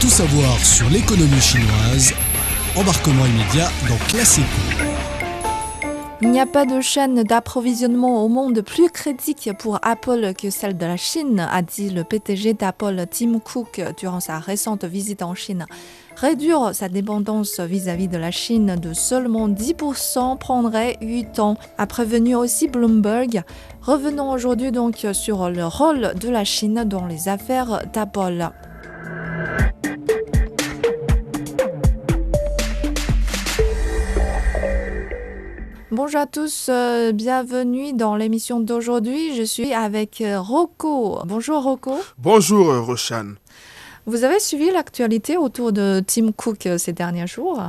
Tout savoir sur l'économie chinoise, embarquement immédiat dans Classe Éco. Il n'y a pas de chaîne d'approvisionnement au monde plus critique pour Apple que celle de la Chine, a dit le PDG d'Apple Tim Cook durant sa récente visite en Chine. Réduire sa dépendance vis-à-vis de la Chine de seulement 10% prendrait 8 ans, a prévenu aussi Bloomberg. Revenons aujourd'hui donc sur le rôle de la Chine dans les affaires d'Apple. Bonjour à tous, bienvenue dans l'émission d'aujourd'hui. Je suis avec Rocco. Bonjour Rocco. Bonjour Rochane. Vous avez suivi l'actualité autour de Tim Cook ces derniers jours?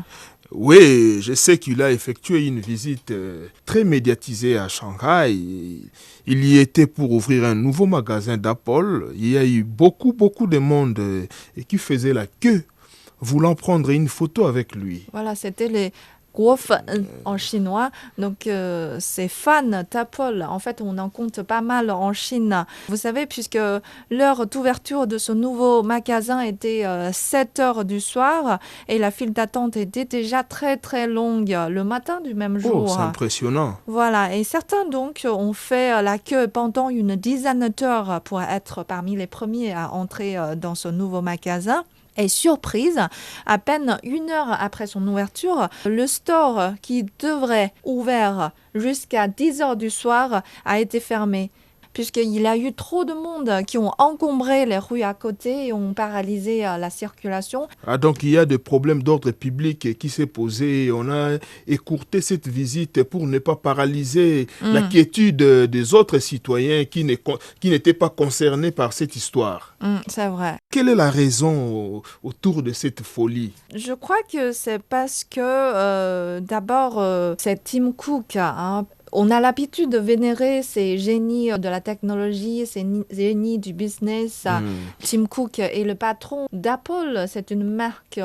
Oui, je sais qu'il a effectué une visite très médiatisée à Shanghai. Il y était pour ouvrir un nouveau magasin d'Apple. Il y a eu beaucoup de monde qui faisait la queue, voulant prendre une photo avec lui. Voilà, c'était les Guofen en chinois, donc c'est fans d'Apple. En fait, on en compte pas mal en Chine. Vous savez, puisque l'heure d'ouverture de ce nouveau magasin était 7 heures du soir et la file d'attente était déjà très longue le matin du même jour. Oh, c'est impressionnant. Voilà, et certains donc ont fait la queue pendant une dizaine d'heures pour être parmi les premiers à entrer dans ce nouveau magasin. Et surprise, à peine une heure après son ouverture, le store qui devrait ouvrir jusqu'à 10 heures du soir a été fermé. Puisqu'il y a eu trop de monde qui ont encombré les rues à côté et ont paralysé la circulation. Ah, donc il y a des problèmes d'ordre public qui s'est posé. On a écourté cette visite pour ne pas paralyser la quiétude des autres citoyens qui n'étaient pas concernés par cette histoire. C'est vrai. Quelle est la raison autour de cette folie? Je crois que c'est parce que d'abord c'est Tim Cook. On a l'habitude de vénérer ces génies de la technologie, ces génies du business. Tim Cook est le patron d'Apple. C'est une marque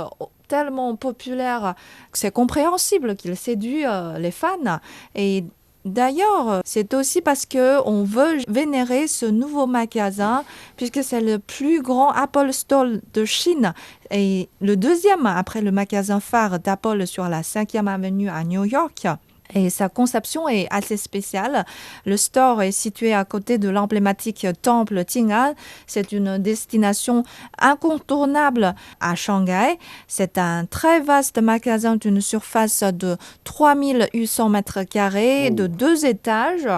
tellement populaire que c'est compréhensible qu'il séduit les fans. Et d'ailleurs, c'est aussi parce qu'on veut vénérer ce nouveau magasin, puisque c'est le plus grand Apple Store de Chine et le deuxième après le magasin phare d'Apple sur la 5e avenue à New York. Et sa conception est assez spéciale. Le store est situé à côté de l'emblématique temple Jing'an. C'est une destination incontournable à Shanghai. C'est un très vaste magasin d'une surface de 3800 mètres carrés, de 2 étages.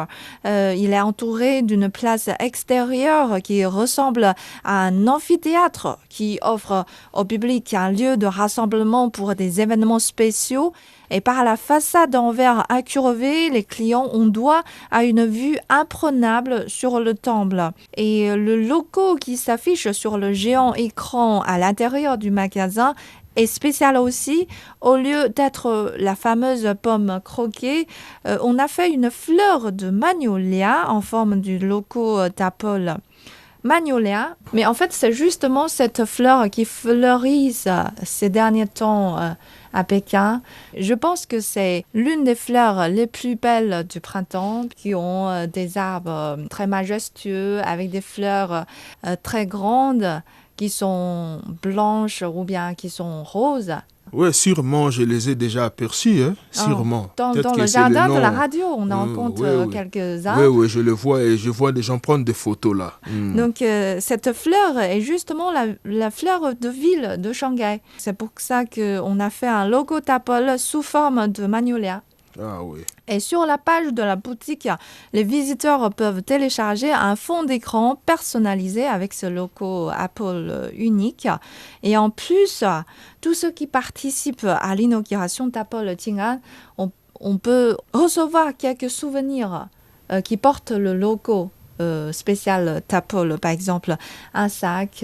Il est entouré d'une place extérieure qui ressemble à un amphithéâtre qui offre au public un lieu de rassemblement pour des événements spéciaux. Et par la façade en verre incurvé, les clients ont droit à une vue imprenable sur le temple. Et le logo qui s'affiche sur le géant écran à l'intérieur du magasin est spécial aussi. Au lieu d'être la fameuse pomme croquée, on a fait une fleur de magnolia en forme du logo d'Apple. Magnolia, mais en fait c'est justement cette fleur qui fleurit ces derniers temps à Pékin. Je pense que c'est l'une des fleurs les plus belles du printemps, qui ont des arbres très majestueux avec des fleurs très grandes qui sont blanches ou bien qui sont roses. Oui, sûrement, je les ai déjà aperçus, sûrement. Dans le jardin de la radio, on en compte quelques-uns. Oui, je le vois et je vois des gens prendre des photos là. Donc, cette fleur est justement la fleur de ville de Shanghai. C'est pour ça qu'on a fait un logo d'Apple sous forme de magnolia. Ah oui. Et sur la page de la boutique, les visiteurs peuvent télécharger un fond d'écran personnalisé avec ce logo Apple unique. Et en plus, tous ceux qui participent à l'inauguration d'Apple Jing'an, on peut recevoir quelques souvenirs qui portent le logo spécial d'Apple, par exemple un sac,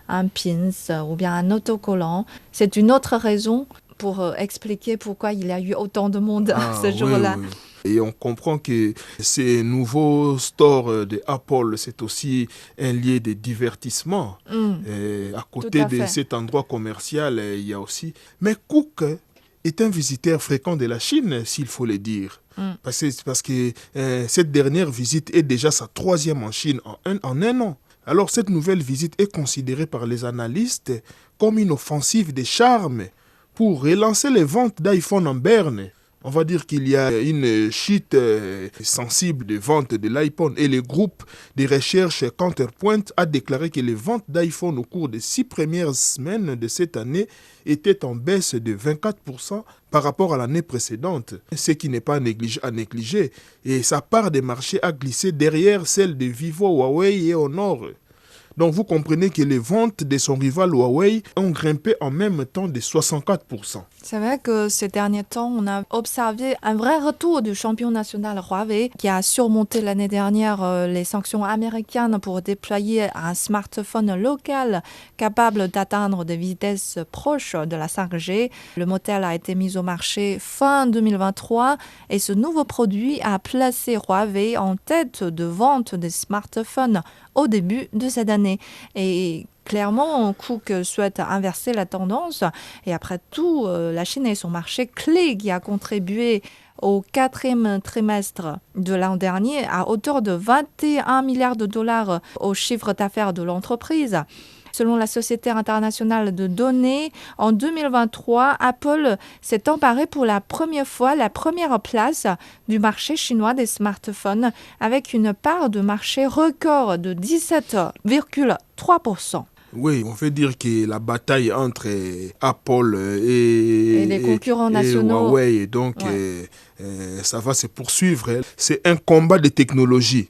un pins ou bien un autocollant. C'est une autre raison pour expliquer pourquoi il y a eu autant de monde ce jour-là. Oui. Et on comprend que ces nouveaux stores de Apple, c'est aussi un lieu de divertissement. Et à côté de cet endroit commercial, il y a aussi... Mais Cook est un visiteur fréquent de la Chine, s'il faut le dire. Parce que cette dernière visite est déjà sa 3e en Chine en un an. Alors cette nouvelle visite est considérée par les analystes comme une offensive de charme pour relancer les ventes d'iPhone en berne. On va dire qu'il y a une chute sensible des ventes de l'iPhone et le groupe de recherche Counterpoint a déclaré que les ventes d'iPhone au cours des 6 premières semaines de cette année étaient en baisse de 24% par rapport à l'année précédente, ce qui n'est pas à négliger. Et sa part des marchés a glissé derrière celle de Vivo, Huawei et Honor. Donc vous comprenez que les ventes de son rival Huawei ont grimpé en même temps de 64%. C'est vrai que ces derniers temps, on a observé un vrai retour du champion national Huawei qui a surmonté l'année dernière les sanctions américaines pour déployer un smartphone local capable d'atteindre des vitesses proches de la 5G. Le modèle a été mis au marché fin 2023 et ce nouveau produit a placé Huawei en tête de vente des smartphones au début de cette année. Et clairement, Cook souhaite inverser la tendance. Et après tout, la Chine est son marché clé qui a contribué au 4e trimestre de l'an dernier à hauteur de 21 milliards de dollars au chiffre d'affaires de l'entreprise. Selon la Société internationale de données, en 2023, Apple s'est emparé pour la première fois la première place du marché chinois des smartphones avec une part de marché record de 17,3%. Oui, on peut dire que la bataille entre Apple et les concurrents nationaux, Huawei, donc ça va se poursuivre. C'est un combat de technologie.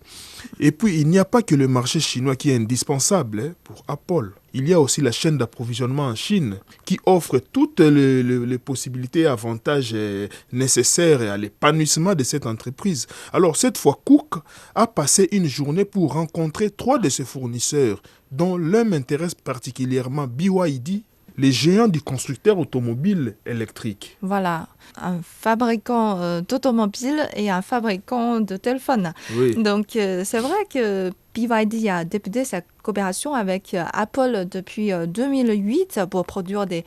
Et puis, il n'y a pas que le marché chinois qui est indispensable pour Apple. Il y a aussi la chaîne d'approvisionnement en Chine qui offre toutes les possibilités et avantages nécessaires à l'épanouissement de cette entreprise. Alors, cette fois, Cook a passé une journée pour rencontrer 3 de ses fournisseurs, dont l'un m'intéresse particulièrement, BYD, les géants du constructeur automobile électrique. Voilà, un fabricant d'automobiles et un fabricant de téléphones. Oui. Donc, c'est vrai que BYD a débuté sa coopération avec Apple depuis 2008 pour produire des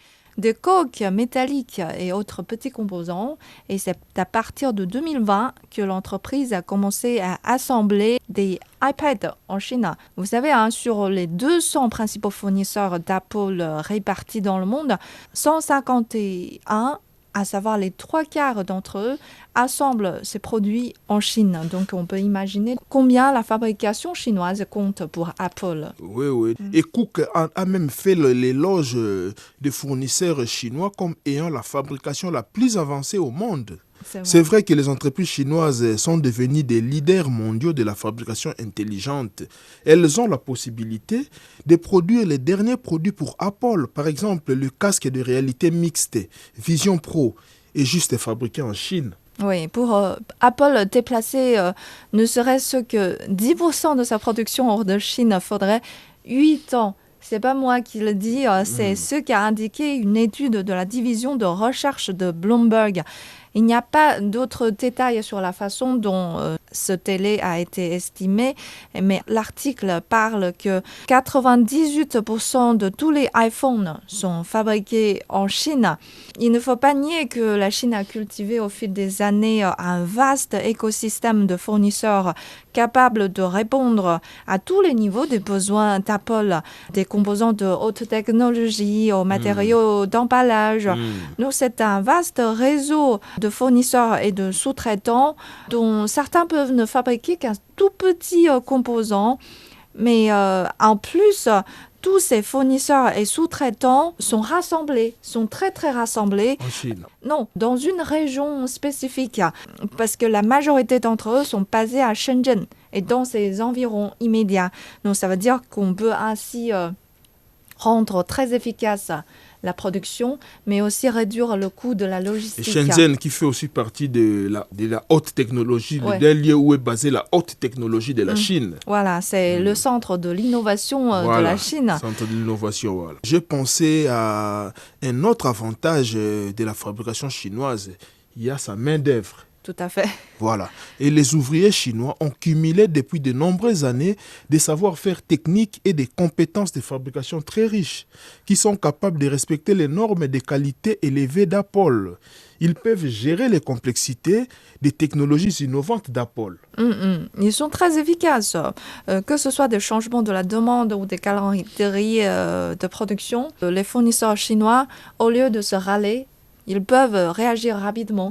coques métalliques et autres petits composants. Et c'est à partir de 2020 que l'entreprise a commencé à assembler des iPads en Chine. Vous savez, sur les 200 principaux fournisseurs d'Apple répartis dans le monde, 151, à savoir les 3/4 d'entre eux, assemblent ces produits en Chine. Donc, on peut imaginer combien la fabrication chinoise compte pour Apple. Oui. Et Cook a même fait l'éloge des fournisseurs chinois comme ayant la fabrication la plus avancée au monde. C'est vrai que les entreprises chinoises sont devenues des leaders mondiaux de la fabrication intelligente. Elles ont la possibilité de produire les derniers produits pour Apple. Par exemple, le casque de réalité mixte Vision Pro est juste fabriqué en Chine. Oui, pour Apple déplacer ne serait-ce que 10% de sa production hors de Chine, il faudrait 8 ans. C'est pas moi qui le dis, c'est ce qu'a indiqué une étude de la division de recherche de Bloomberg. Il n'y a pas d'autres détails sur la façon dont ce délai a été estimé, mais l'article parle que 98% de tous les iPhones sont fabriqués en Chine. Il ne faut pas nier que la Chine a cultivé au fil des années un vaste écosystème de fournisseurs capables de répondre à tous les niveaux des besoins d'Apple, des composants de haute technologie aux matériaux d'emballage. Donc c'est un vaste réseau de fournisseurs et de sous-traitants dont certains peuvent ne fabriquer qu'un tout petit composant, mais en plus, tous ces fournisseurs et sous-traitants sont rassemblés, sont très très rassemblés. En Chine. Non, dans une région spécifique, parce que la majorité d'entre eux sont basés à Shenzhen et dans ses environs immédiats. Donc ça veut dire qu'on peut ainsi rendre très efficace la production, mais aussi réduire le coût de la logistique. Et Shenzhen qui fait aussi partie de la haute technologie, d'un lieu où est basée la haute technologie de la Chine. Voilà, c'est le centre de l'innovation de la Chine. Centre de l'innovation, voilà. J'ai pensé à un autre avantage de la fabrication chinoise. Il y a sa main-d'œuvre. tout à fait. Voilà. Et les ouvriers chinois ont cumulé depuis de nombreuses années des savoir-faire techniques et des compétences de fabrication très riches, qui sont capables de respecter les normes de qualité élevées d'Apple. Ils peuvent gérer les complexités des technologies innovantes d'Apple. Ils sont très efficaces, que ce soit des changements de la demande ou des calendriers de production. Les fournisseurs chinois, au lieu de se râler, ils peuvent réagir rapidement.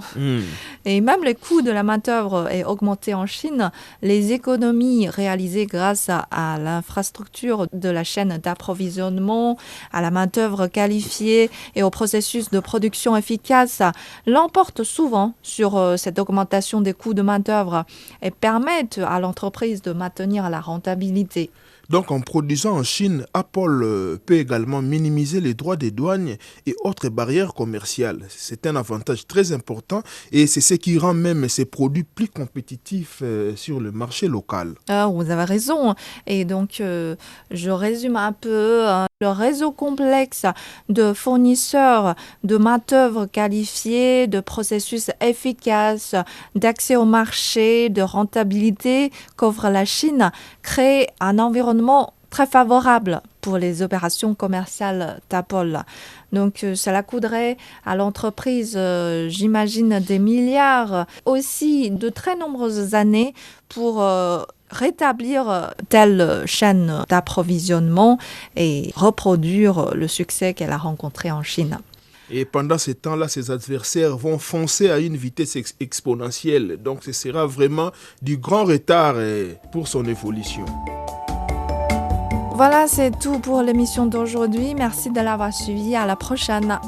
Et même le coût de la main-d'œuvre est augmenté en Chine. Les économies réalisées grâce à l'infrastructure de la chaîne d'approvisionnement, à la main-d'œuvre qualifiée et au processus de production efficace l'emportent souvent sur cette augmentation des coûts de main-d'œuvre et permettent à l'entreprise de maintenir la rentabilité. Donc, en produisant en Chine, Apple peut également minimiser les droits des douanes et autres barrières commerciales. C'est un avantage très important et c'est ce qui rend même ces produits plus compétitifs sur le marché local. Vous avez raison. Et donc, je résume un peu. Le réseau complexe de fournisseurs, de main-d'œuvre qualifiée, de processus efficaces, d'accès au marché, de rentabilité qu'offre la Chine crée un environnement très favorable pour les opérations commerciales d'Apple. Donc, cela coûterait à l'entreprise, j'imagine, des milliards, aussi de très nombreuses années pour rétablir telle chaîne d'approvisionnement et reproduire le succès qu'elle a rencontré en Chine. Et pendant ce temps-là, ses adversaires vont foncer à une vitesse exponentielle. Donc, ce sera vraiment du grand retard pour son évolution. Voilà, c'est tout pour l'émission d'aujourd'hui. Merci de l'avoir suivi. À la prochaine.